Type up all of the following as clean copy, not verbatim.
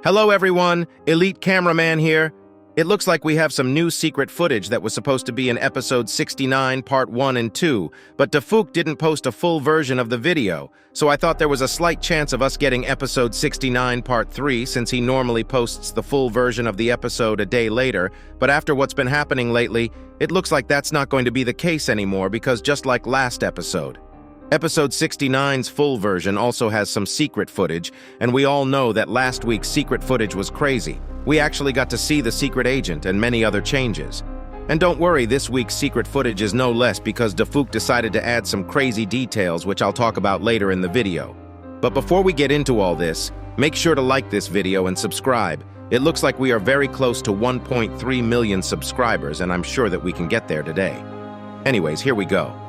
Hello everyone, Elite Cameraman here. It looks like we have some new secret footage that was supposed to be in episode 69, part 1 and 2, but Dafouk didn't post a full version of the video, so I thought there was a slight chance of us getting episode 69, part 3, since he normally posts the full version of the episode a day later, but after what's been happening lately, it looks like that's not going to be the case anymore because just like last episode. Episode 69's full version also has some secret footage, and we all know that last week's secret footage was crazy. We actually got to see the secret agent and many other changes. And don't worry, this week's secret footage is no less because Dafouk decided to add some crazy details which I'll talk about later in the video. But before we get into all this, make sure to like this video and subscribe. It looks like we are very close to 1.3 million subscribers, and I'm sure that we can get there today. Anyways, here we go.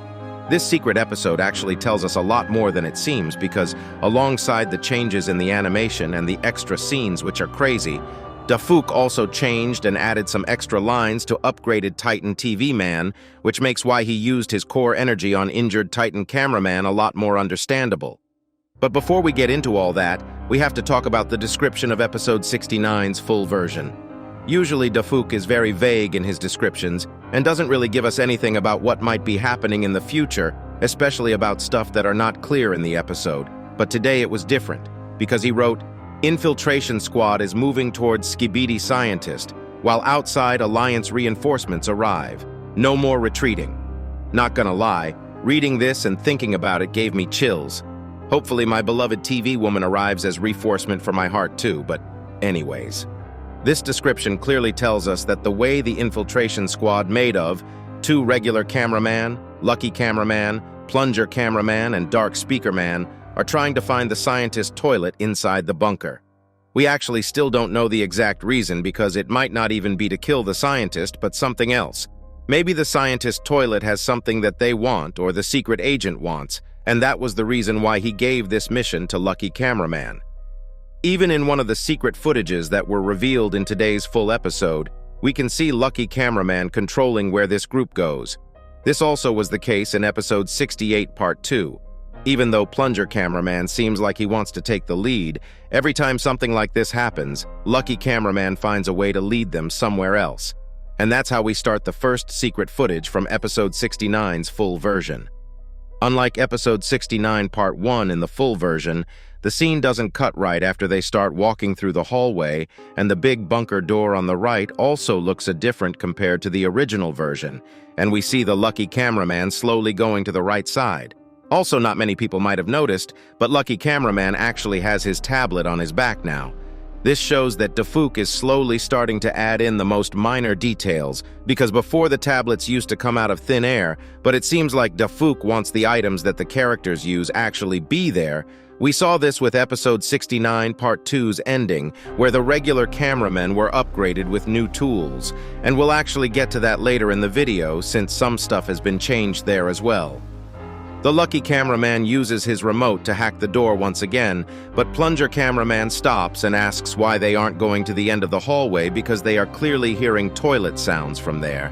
This secret episode actually tells us a lot more than it seems because alongside the changes in the animation and the extra scenes which are crazy, Dafouk also changed and added some extra lines to upgraded Titan TV Man, which makes why he used his core energy on injured Titan Cameraman a lot more understandable. But before we get into all that, we have to talk about the description of episode 69's full version. Usually Dafouk is very vague in his descriptions and doesn't really give us anything about what might be happening in the future, especially about stuff that are not clear in the episode. But today it was different, because he wrote, "Infiltration squad is moving towards SKIBIDI scientist, while outside Alliance reinforcements arrive. No more retreating." Not gonna lie, reading this and thinking about it gave me chills. Hopefully my beloved TV woman arrives as reinforcement for my heart too, but anyways. This description clearly tells us that the way the infiltration squad made of 2 regular cameraman, lucky cameraman, plunger cameraman, and dark speaker man are trying to find the scientist toilet inside the bunker. We actually still don't know the exact reason because it might not even be to kill the scientist, but something else. Maybe the scientist toilet has something that they want or the secret agent wants, and that was the reason why he gave this mission to lucky cameraman. Even in one of the secret footages that were revealed in today's full episode, we can see Lucky Cameraman controlling where this group goes. This also was the case in episode 68 part 2. Even though Plunger Cameraman seems like he wants to take the lead, every time something like this happens, Lucky Cameraman finds a way to lead them somewhere else. And that's how we start the first secret footage from episode 69's full version. Unlike episode 69 part 1 in the full version, the scene doesn't cut right after they start walking through the hallway, and the big bunker door on the right also looks different compared to the original version, and we see the Lucky Cameraman slowly going to the right side. Also, not many people might have noticed, but Lucky Cameraman actually has his tablet on his back now. This shows that Dafouk is slowly starting to add in the most minor details, because before the tablets used to come out of thin air, but it seems like Dafouk wants the items that the characters use actually be there. We saw this with episode 69 part 2's ending, where the regular cameramen were upgraded with new tools, and we'll actually get to that later in the video since some stuff has been changed there as well. The Lucky Cameraman uses his remote to hack the door once again, but Plunger Cameraman stops and asks why they aren't going to the end of the hallway because they are clearly hearing toilet sounds from there.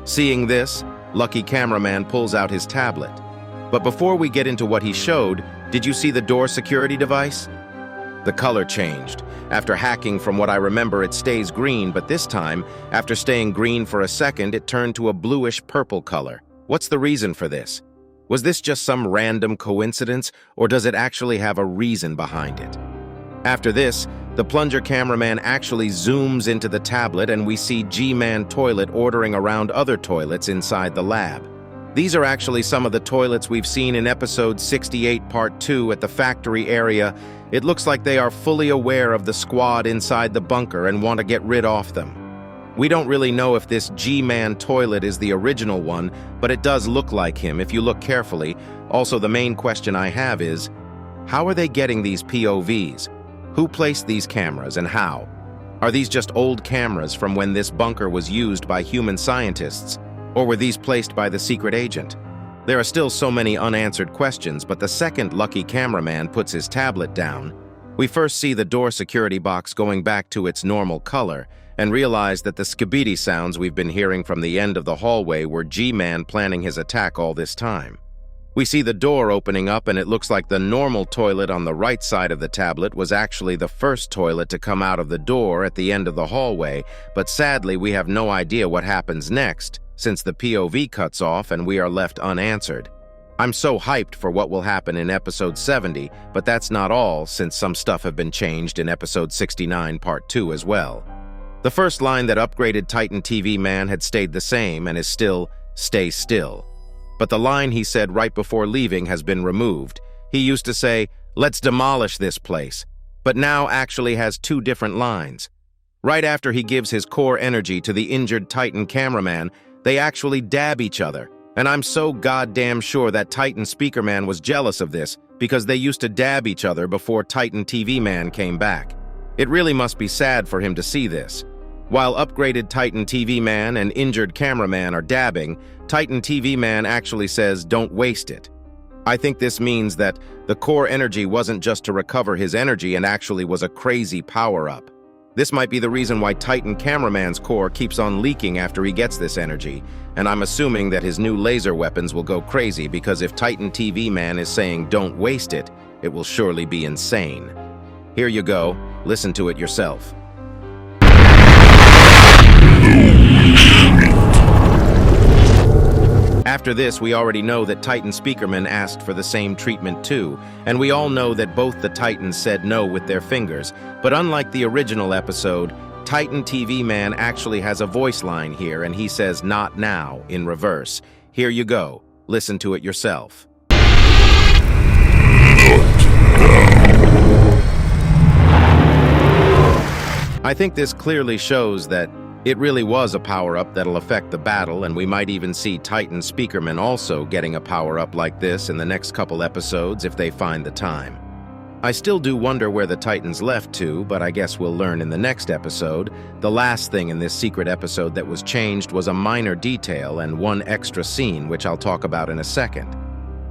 Seeing this, Lucky Cameraman pulls out his tablet. But before we get into what he showed, did you see the door security device? The color changed. After hacking, from what I remember, it stays green, but this time, after staying green for a second, it turned to a bluish-purple color. What's the reason for this? Was this just some random coincidence, or does it actually have a reason behind it? After this, the Plunger Cameraman actually zooms into the tablet and we see G-Man Toilet ordering around other toilets inside the lab. These are actually some of the toilets we've seen in episode 68 part 2 at the factory area. It looks like they are fully aware of the squad inside the bunker and want to get rid of them. We don't really know if this G-Man toilet is the original one, but it does look like him if you look carefully. Also, the main question I have is, how are they getting these POVs? Who placed these cameras and how? Are these just old cameras from when this bunker was used by human scientists? Or were these placed by the secret agent? There are still so many unanswered questions, but the second Lucky Cameraman puts his tablet down, we first see the door security box going back to its normal color, and realize that the SKIBIDI sounds we've been hearing from the end of the hallway were G-Man planning his attack all this time. We see the door opening up, and it looks like the normal toilet on the right side of the tablet was actually the first toilet to come out of the door at the end of the hallway, but sadly we have no idea what happens next, since the POV cuts off and we are left unanswered. I'm so hyped for what will happen in episode 70, but that's not all, since some stuff have been changed in episode 69 part 2 as well. The first line that upgraded Titan TV Man had stayed the same and is still, "Stay still." But the line he said right before leaving has been removed. He used to say, "Let's demolish this place," but now actually has two different lines. Right after he gives his core energy to the injured Titan cameraman, they actually dab each other. And I'm so goddamn sure that Titan Speaker Man was jealous of this, because they used to dab each other before Titan TV Man came back. It really must be sad for him to see this. While upgraded Titan TV Man and injured cameraman are dabbing, Titan TV Man actually says, "Don't waste it." I think this means that the core energy wasn't just to recover his energy and actually was a crazy power-up. This might be the reason why Titan Cameraman's core keeps on leaking after he gets this energy, and I'm assuming that his new laser weapons will go crazy, because if Titan TV Man is saying "don't waste it," it will surely be insane. Here you go, listen to it yourself. After this, we already know that Titan Speakerman asked for the same treatment too, and we all know that both the Titans said no with their fingers, but unlike the original episode, Titan TV Man actually has a voice line here, and he says "not now" in reverse. Here you go, listen to it yourself. I think this clearly shows that it really was a power-up that'll affect the battle, and we might even see Titan Speakerman also getting a power-up like this in the next couple episodes if they find the time. I still do wonder where the Titans left to, but I guess we'll learn in the next episode. The last thing in this secret episode that was changed was a minor detail and one extra scene, which I'll talk about in a second.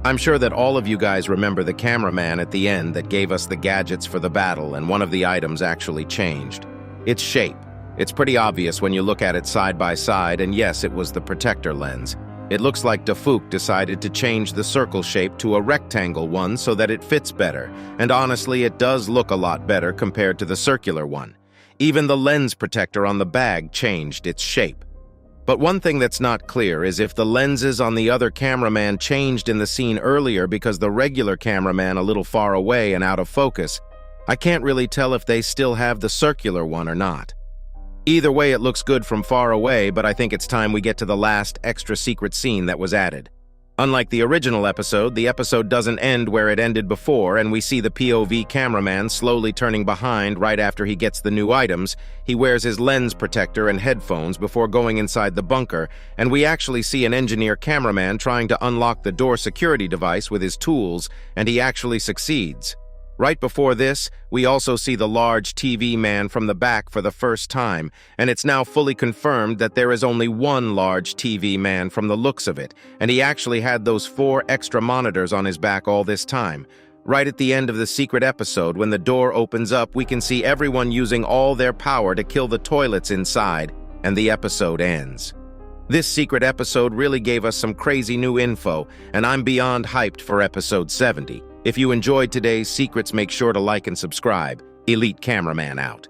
I'm sure that all of you guys remember the cameraman at the end that gave us the gadgets for the battle, and one of the items actually changed. Its shape. It's pretty obvious when you look at it side by side, and yes, it was the protector lens. It looks like Defuk decided to change the circle shape to a rectangle one so that it fits better, and honestly, it does look a lot better compared to the circular one. Even the lens protector on the bag changed its shape. But one thing that's not clear is if the lenses on the other cameraman changed in the scene earlier because the regular cameraman a little far away and out of focus. I can't really tell if they still have the circular one or not. Either way, it looks good from far away, but I think it's time we get to the last extra secret scene that was added. Unlike the original episode, the episode doesn't end where it ended before, and we see the POV cameraman slowly turning behind right after he gets the new items. He wears his lens protector and headphones before going inside the bunker, and we actually see an engineer cameraman trying to unlock the door security device with his tools, and he actually succeeds. Right before this, we also see the large TV man from the back for the first time, and it's now fully confirmed that there is only one large TV man from the looks of it, and he actually had those 4 extra monitors on his back all this time. Right at the end of the secret episode, when the door opens up, we can see everyone using all their power to kill the toilets inside, and the episode ends. This secret episode really gave us some crazy new info, and I'm beyond hyped for episode 70. If you enjoyed today's secrets, make sure to like and subscribe. Elite Cameraman out.